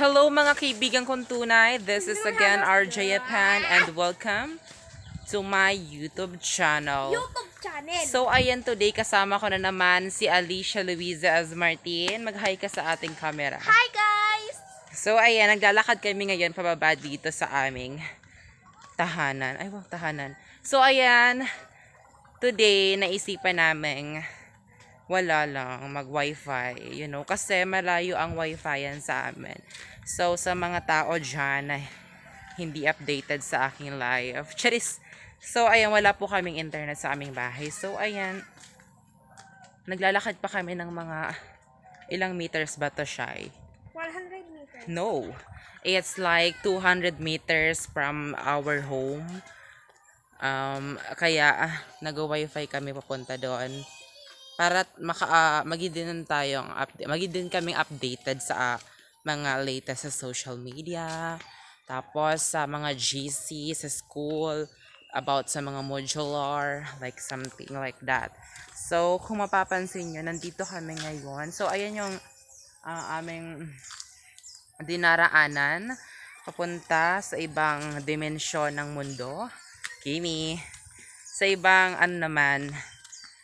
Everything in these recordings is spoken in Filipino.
Hello mga kaibigan kong tunay, this is again RJ Japan and welcome to my YouTube channel. So ayan, today kasama ko na naman si Alicia Luisa Azmartin. Mag-hi ka sa ating camera. Hi guys! So ayan, naglalakad kami ngayon pababa dito sa aming tahanan. Ay, wow, tahanan. So ayan, today naisipan namin wala lang, mag-wifi, kasi malayo ang wifi yan sa amin. So, sa mga tao dyan na hindi updated sa aking live, charis! So, ayan, wala po kaming internet sa aming bahay. So, ayan, naglalakad pa kami ng mga ilang meters ba to, Shai? 100 meters. No, it's like 200 meters from our home. Kaya, nag-wifi kami papunta doon. Para magiging kaming updated sa mga latest sa social media, tapos sa mga GC sa school, about sa mga modular, like something like that. So, kung mapapansin nyo, nandito kami ngayon. So, ayan yung aming dinaraanan papunta sa ibang dimensyon ng mundo. Kimi, sa ibang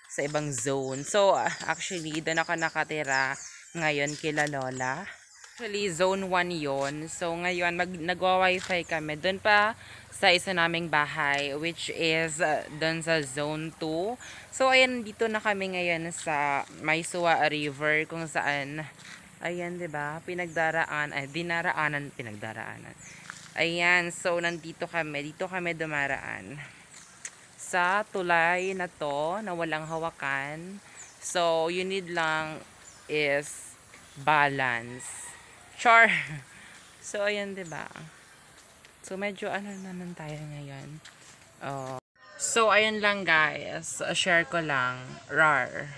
sa ibang zone. So, actually, doon ako nakatira ngayon kila Lola. Actually, zone 1 yon. So, ngayon, nagwa-wifi kami. Doon pa sa isa naming bahay, which is doon sa zone 2. So, ayan, dito na kami ngayon sa Maisua River, kung saan, ayan, diba, dinaraanan. Ayan, so, nandito kami. Dito kami dumaraan sa tulay na to na walang hawakan. So, you need lang is balance. Char! So, ayan, diba? So, medyo naman tayo ngayon. So, ayan lang guys. Share ko lang. Rar.